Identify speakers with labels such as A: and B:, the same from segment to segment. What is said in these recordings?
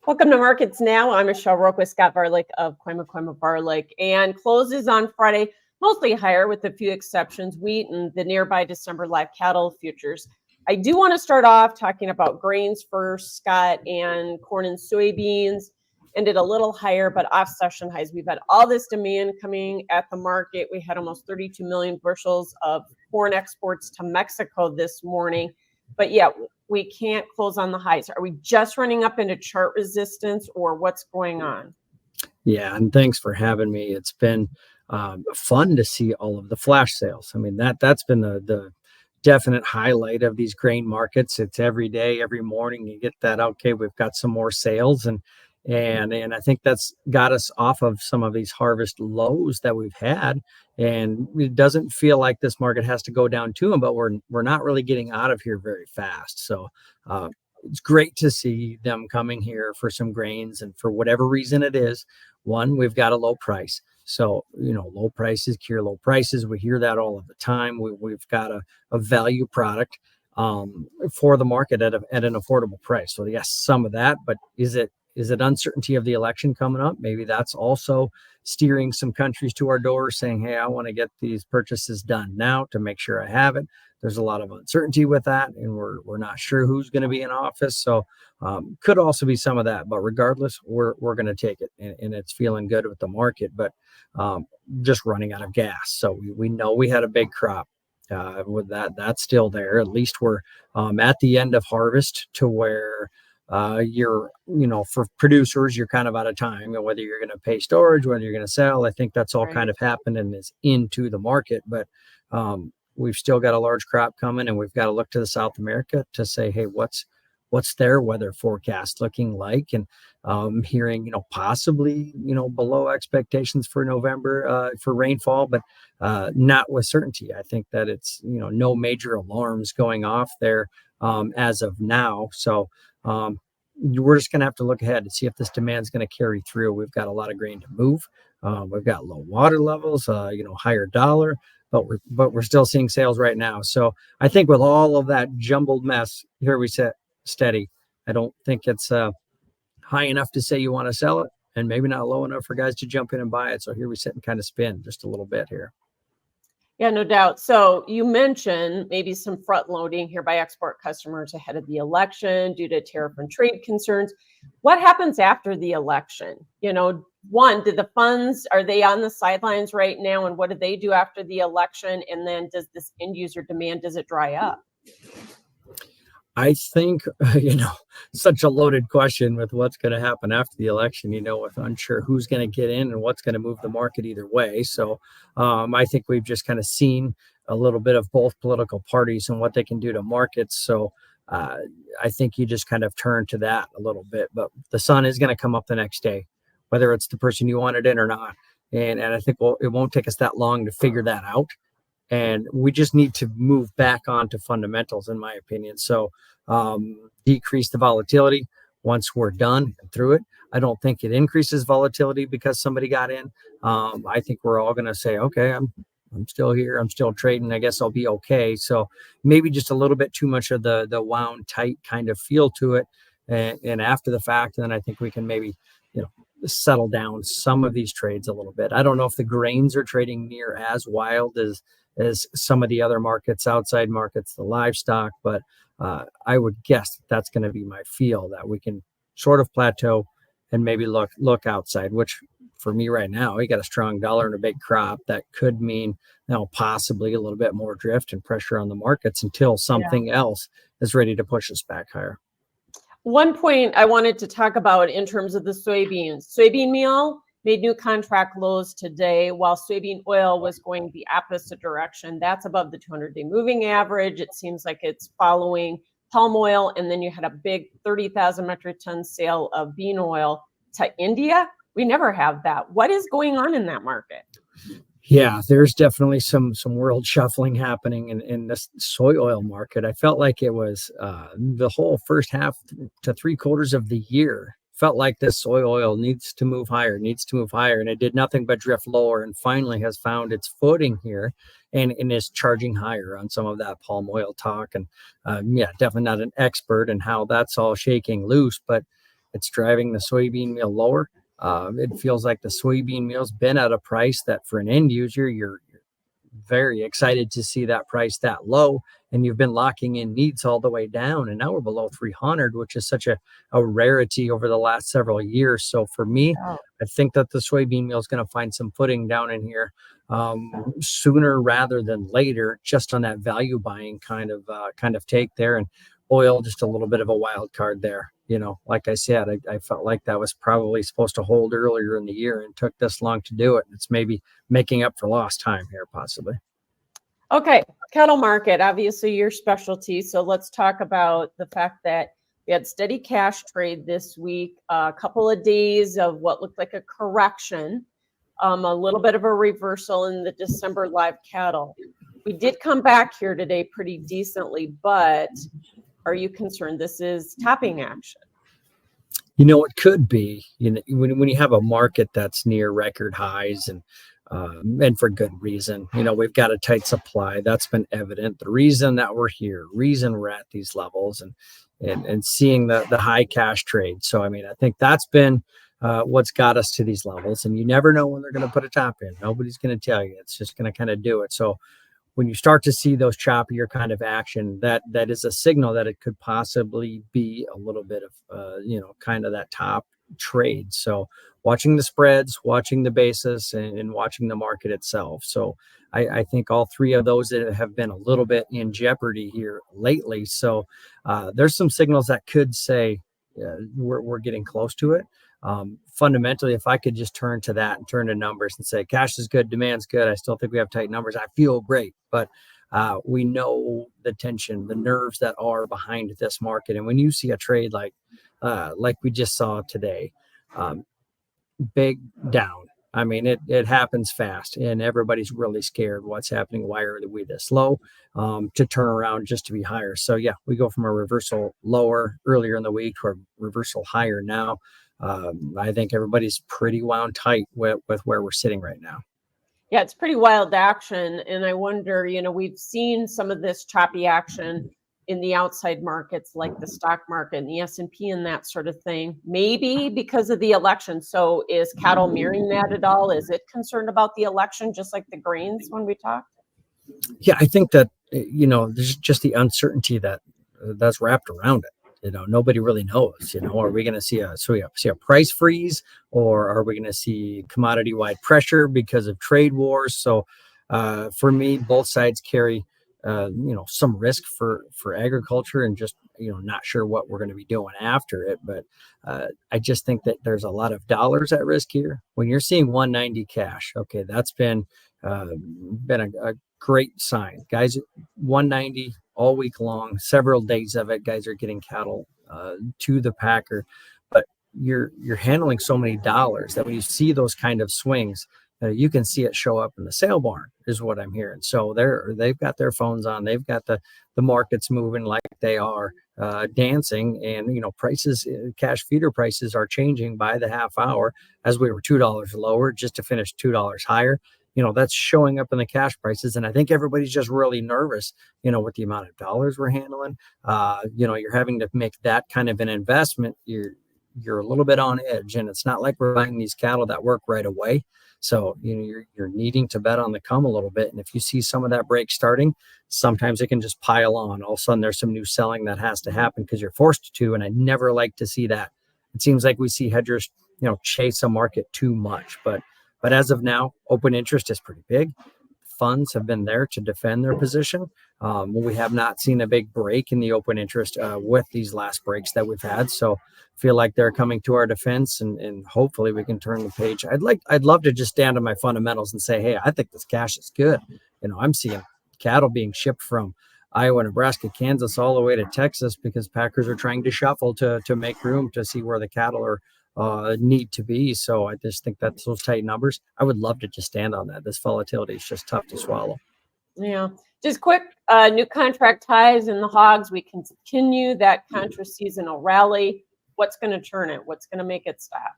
A: Welcome to Markets Now. I'm Michelle Roque with Scott Varilek of Kooima Kooima Varilek, and closes on Friday mostly higher with a few exceptions, wheat and the nearby December live cattle futures. I do want to start off talking about grains first, Scott, and corn and soybeans ended a little higher, but off session highs. We've had all this demand coming at the market. We had almost 32 million bushels of corn exports to Mexico this morning, but yeah, we can't close on the highs. Are we just running up into chart resistance, or what's going on?
B: Yeah, and thanks for having me. It's been fun to see all of the flash sales. I mean, that's been the definite highlight of these grain markets. It's every day, every morning you get that. Okay, we've got some more sales, and I think that's got us off of some of these harvest lows that we've had. And it doesn't feel like this market has to go down to them, but we're not really getting out of here very fast. So it's great to see them coming here for some grains, and for whatever reason it is. One, we've got a low price. So, low prices cure low prices. We hear that all of the time. We've got a value product for the market at an affordable price. So yes, some of that, but is it uncertainty of the election coming up? Maybe that's also steering some countries to our door saying, hey, I want to get these purchases done now to make sure I have it. There's a lot of uncertainty with that, and we're not sure who's going to be in office. So could also be some of that, but regardless, we're going to take it, and it's feeling good with the market, but just running out of gas. So we know we had a big crop. With that's still there. At least we're at the end of harvest, to where for producers, you're kind of out of time, and whether you're going to pay storage, whether you're going to sell, I think that's all kind of happened and is into the market. But we've still got a large crop coming, and we've got to look to the South America to say, hey, what's their weather forecast looking like? And hearing, possibly, below expectations for November for rainfall, but not with certainty. I think that it's, no major alarms going off there as of now. So we're just going to have to look ahead to see if this demand is going to carry through. We've got a lot of grain to move. We've got low water levels, higher dollar, but we're still seeing sales right now. So I think with all of that jumbled mess, here we sit steady. I don't think it's high enough to say you want to sell it, and maybe not low enough for guys to jump in and buy it. So here we sit and kind of spin just a little bit here.
A: Yeah, no doubt. So you mentioned maybe some front loading here by export customers ahead of the election due to tariff and trade concerns. What happens after the election? One, did the funds, are they on the sidelines right now? And what do they do after the election? And then does this end user demand, does it dry up?
B: I think, such a loaded question with what's going to happen after the election, with unsure who's going to get in and what's going to move the market either way. So I think we've just kind of seen a little bit of both political parties and what they can do to markets. So I think you just kind of turn to that a little bit. But the sun is going to come up the next day, whether it's the person you wanted in or not. And I think it won't take us that long to figure that out. And we just need to move back onto fundamentals, in my opinion. So decrease the volatility once we're done and through it. I don't think it increases volatility because somebody got in. I think we're all going to say, okay, I'm still here. I'm still trading. I guess I'll be okay. So maybe just a little bit too much of the wound tight kind of feel to it. And after the fact, then I think we can maybe, settle down some of these trades a little bit. I don't know if the grains are trading near as wild as some of the other markets, outside markets, the livestock, but I would guess that's going to be my feel, that we can sort of plateau and maybe look outside, which for me right now, we got a strong dollar and a big crop. That could mean possibly a little bit more drift and pressure on the markets until something else is ready to push us back higher.
A: One point I wanted to talk about in terms of the soybeans. Soybean meal made new contract lows today, while soybean oil was going the opposite direction. That's above the 200-day moving average. It seems like it's following palm oil. And then you had a big 30,000 metric ton sale of bean oil to India. We never have that. What is going on in that market?
B: Yeah, there's definitely some world shuffling happening in this soy oil market. I felt like it was the whole first half to 3/4 of the year felt like this soy oil needs to move higher, and it did nothing but drift lower, and finally has found its footing here and is charging higher on some of that palm oil talk. And definitely not an expert in how that's all shaking loose, but It's driving the soybean meal lower. It feels like the soybean meal's been at a price that for an end user, you're very excited to see that price that low, and you've been locking in needs all the way down, and now we're below 300, which is such a rarity over the last several years. So for me, I think that the soybean meal is going to find some footing down in here sooner rather than later, just on that value buying kind of take there. And oil, just a little bit of a wild card there. Like I said, I felt like that was probably supposed to hold earlier in the year and took this long to do it. It's maybe making up for lost time here, possibly.
A: Okay, cattle market, obviously your specialty. So let's talk about the fact that we had steady cash trade this week, a couple of days of what looked like a correction, a little bit of a reversal in the December live cattle. We did come back here today pretty decently, but are you concerned this is topping action?
B: It could be. When you have a market that's near record highs and for good reason. We've got a tight supply. That's been evident. The reason that we're here, reason we're at these levels, and seeing the high cash trade. So, I think that's been what's got us to these levels. And you never know when they're going to put a top in. Nobody's going to tell you. It's just going to kind of do it. So when you start to see those choppier kind of action, that is a signal that it could possibly be a little bit of, kind of that top trade. So watching the spreads, watching the basis, and watching the market itself. So I think all three of those have been a little bit in jeopardy here lately. So there's some signals that could say we're getting close to it. Fundamentally, if I could just turn to that and turn to numbers and say cash is good, demand's good, I still think we have tight numbers, I feel great. But we know the tension, the nerves that are behind this market. And when you see a trade like we just saw today, big down, it happens fast, and everybody's really scared what's happening. Why are we this low to turn around just to be higher? So yeah, we go from a reversal lower earlier in the week to a reversal higher now. I think everybody's pretty wound tight with where we're sitting right now.
A: Yeah, it's pretty wild action. And I wonder, we've seen some of this choppy action in the outside markets like the stock market and the S&P and that sort of thing, maybe because of the election. So is cattle mirroring that at all? Is it concerned about the election, just like the grains when we talk?
B: Yeah, I think that, there's just the uncertainty that's wrapped around it. Nobody really knows. Are we going to see a price freeze, or are we going to see commodity wide pressure because of trade wars? So for me, both sides carry some risk for agriculture, and just not sure what we're going to be doing after it. But I just think that there's a lot of dollars at risk here. When you're seeing 190 cash, okay, that's been a great sign, guys. 190 all week long, several days of it, guys are getting cattle to the packer. But you're handling so many dollars that when you see those kind of swings, you can see it show up in the sale barn, is what I'm hearing. So they've got their phones on, they've got the markets moving like they are dancing, and prices, cash feeder prices are changing by the half hour. As we were $2 lower just to finish $2 higher. That's showing up in the cash prices. And I think everybody's just really nervous, with the amount of dollars we're handling. You're having to make that kind of an investment. You're a little bit on edge, and it's not like we're buying these cattle that work right away. So, you're needing to bet on the come a little bit. And if you see some of that break starting, sometimes it can just pile on. All of a sudden there's some new selling that has to happen because you're forced to. And I never like to see that. It seems like we see hedgers, chase a market too much, but as of now, open interest is pretty big. Funds have been there to defend their position. We have not seen a big break in the open interest with these last breaks that we've had. So feel like they're coming to our defense, and hopefully we can turn the page. I'd love to just stand on my fundamentals and say, hey, I think this cash is good. I'm seeing cattle being shipped from Iowa, Nebraska, Kansas, all the way to Texas because packers are trying to shuffle to make room to see where the cattle are need to be. So I just think that's those tight numbers. I would love to just stand on that. This volatility is just tough to swallow.
A: Yeah. Just quick, new contract ties in the hogs. We can continue that contra-seasonal rally. What's going to turn it? What's going to make it stop?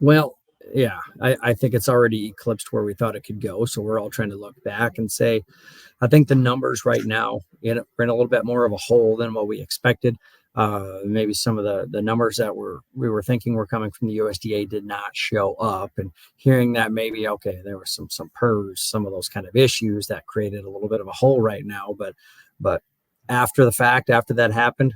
B: Well, yeah, I think it's already eclipsed where we thought it could go. So we're all trying to look back and say, I think the numbers right now, we're in a little bit more of a hole than what we expected. Maybe some of the numbers that we were thinking were coming from the USDA did not show up, and hearing that maybe, okay, there were some PERS, some of those kind of issues that created a little bit of a hole right now. But after the fact, after that happened,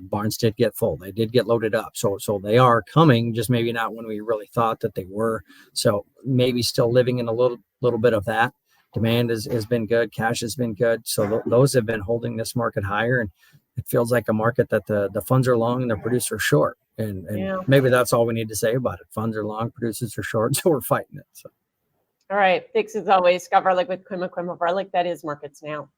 B: barns did get full. They did get loaded up. So they are coming, just maybe not when we really thought that they were. So maybe still living in a little bit of that. Demand has been good. Cash has been good. So those have been holding this market higher. And it feels like a market that the funds are long and the producers are short. And maybe that's all we need to say about it. Funds are long, producers are short. So we're fighting it. So.
A: All right. Thanks as always, Scott Varilek with Kooima Kooima Varilek. That is Markets Now.